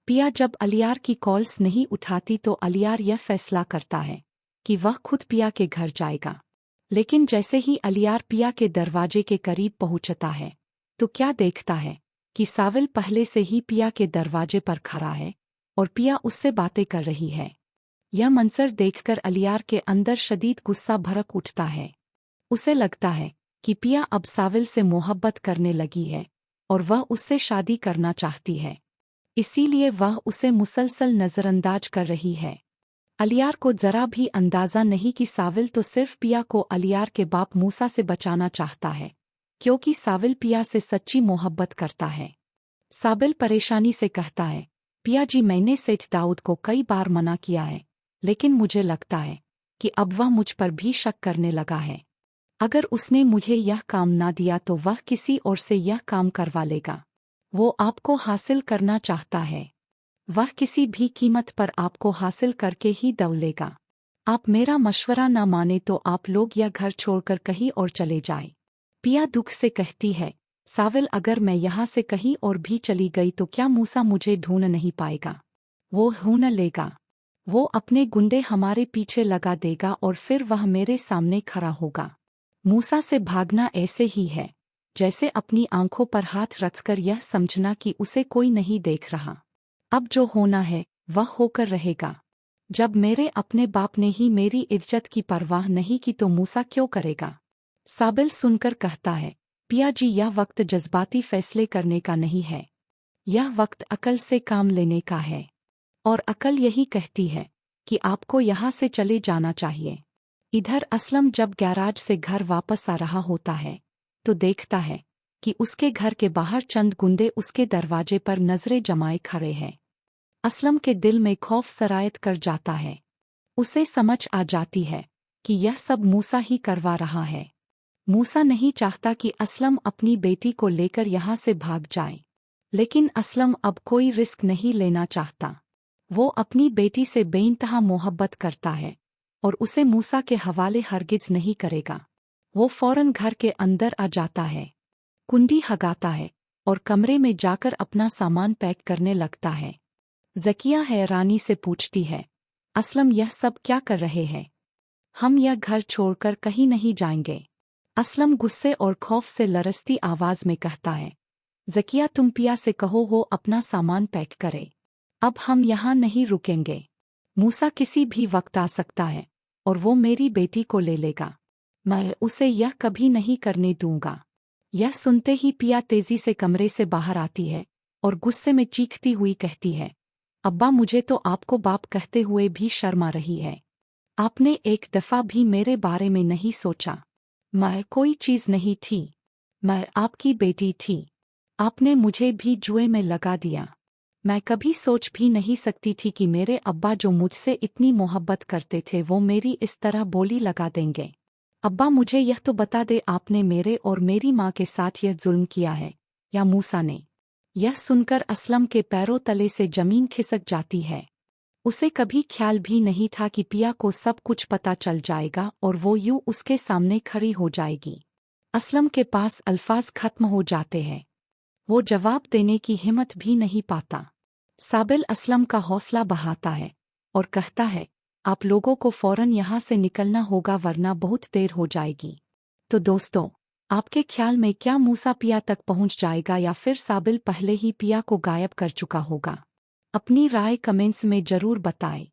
पिया जब अलियार की कॉल्स नहीं उठाती तो अलियार यह फैसला करता है कि वह खुद पिया के घर जाएगा। लेकिन जैसे ही अलियार पिया के दरवाजे के करीब पहुंचता है तो क्या देखता है कि साविल पहले से ही पिया के दरवाजे पर खड़ा है और पिया उससे बातें कर रही है। यह मंजर देखकर अलियार के अंदर शदीद गुस्सा भड़क उठता है। उसे लगता है कि पिया अब साविल से मोहब्बत करने लगी है और वह उससे शादी करना चाहती है, इसीलिए वह उसे मुसलसल नज़रअंदाज कर रही है। अलियार को जरा भी अंदाज़ा नहीं कि साविल तो सिर्फ पिया को अलियार के बाप मूसा से बचाना चाहता है, क्योंकि साविल पिया से सच्ची मोहब्बत करता है। साबिल परेशानी से कहता है, पिया जी मैंने सेठ दाऊद को कई बार मना किया है, लेकिन मुझे लगता है कि अब वह मुझ पर भी शक करने लगा है। अगर उसने मुझे यह काम ना दिया तो वह किसी और से यह काम करवा लेगा। वो आपको हासिल करना चाहता है। वह किसी भी कीमत पर आपको हासिल करके ही दौलेगा। आप मेरा मशवरा ना माने तो आप लोग यह घर छोड़कर कहीं और चले जाएं। पिया दुख से कहती है, साविल अगर मैं यहाँ से कहीं और भी चली गई तो क्या मूसा मुझे ढूंढ नहीं पाएगा? वो ढूंढ लेगा। वो अपने गुंडे हमारे पीछे लगा देगा और फिर वह मेरे सामने खड़ा होगा। मूसा से भागना ऐसे ही है जैसे अपनी आंखों पर हाथ रखकर यह समझना कि उसे कोई नहीं देख रहा। अब जो होना है वह होकर रहेगा। जब मेरे अपने बाप ने ही मेरी इज्जत की परवाह नहीं की तो मूसा क्यों करेगा? साबिल सुनकर कहता है, पिया जी यह वक्त जज्बाती फैसले करने का नहीं है, यह वक्त अकल से काम लेने का है। और अकल यही कहती है कि आपको यहाँ से चले जाना चाहिए। इधर असलम जब गैराज से घर वापस आ रहा होता है तो देखता है कि उसके घर के बाहर चंद गुंडे उसके दरवाजे पर नजरें जमाए खड़े हैं। असलम के दिल में खौफ सरायत कर जाता है। उसे समझ आ जाती है कि यह सब मूसा ही करवा रहा है। मूसा नहीं चाहता कि असलम अपनी बेटी को लेकर यहाँ से भाग जाए, लेकिन असलम अब कोई रिस्क नहीं लेना चाहता। वो अपनी बेटी से बेइंतहा मोहब्बत करता है और उसे मूसा के हवाले हरगिज नहीं करेगा। वो फौरन घर के अंदर आ जाता है, कुंडी हगाता है और कमरे में जाकर अपना सामान पैक करने लगता है। ज़किया हैरानी से पूछती है, असलम यह सब क्या कर रहे हैं? हम यह घर छोड़कर कहीं नहीं जाएंगे। असलम गुस्से और खौफ से लरसती आवाज में कहता है, ज़किया तुम पिया से कहो वो अपना सामान पैक करे। अब हम यहाँ नहीं रुकेंगे। मूसा किसी भी वक्त आ सकता है और वो मेरी बेटी को ले लेगा। मैं उसे यह कभी नहीं करने दूंगा। यह सुनते ही पिया तेजी से कमरे से बाहर आती है और गुस्से में चीखती हुई कहती है, अब्बा मुझे तो आपको बाप कहते हुए भी शर्म आ रही है। आपने एक दफा भी मेरे बारे में नहीं सोचा। मैं कोई चीज नहीं थी, मैं आपकी बेटी थी। आपने मुझे भी जुए में लगा दिया। मैं कभी सोच भी नहीं सकती थी कि मेरे अब्बा जो मुझसे इतनी मोहब्बत करते थे वो मेरी इस तरह बोली लगा देंगे। अब्बा मुझे यह तो बता दे, आपने मेरे और मेरी माँ के साथ यह जुल्म किया है या मूसा ने? यह सुनकर असलम के पैरों तले से जमीन खिसक जाती है। उसे कभी ख्याल भी नहीं था कि पिया को सब कुछ पता चल जाएगा और वो यूं उसके सामने खड़ी हो जाएगी। असलम के पास अल्फाज खत्म हो जाते हैं। वो जवाब देने की हिम्मत भी नहीं पाता। साबिल असलम का हौसला बढ़ाता है और कहता है, आप लोगों को फौरन यहाँ से निकलना होगा वरना बहुत देर हो जाएगी। तो दोस्तों, आपके ख्याल में क्या मूसा पिया तक पहुँच जाएगा या फिर साबिल पहले ही पिया को गायब कर चुका होगा? अपनी राय कमेंट्स में जरूर बताएं।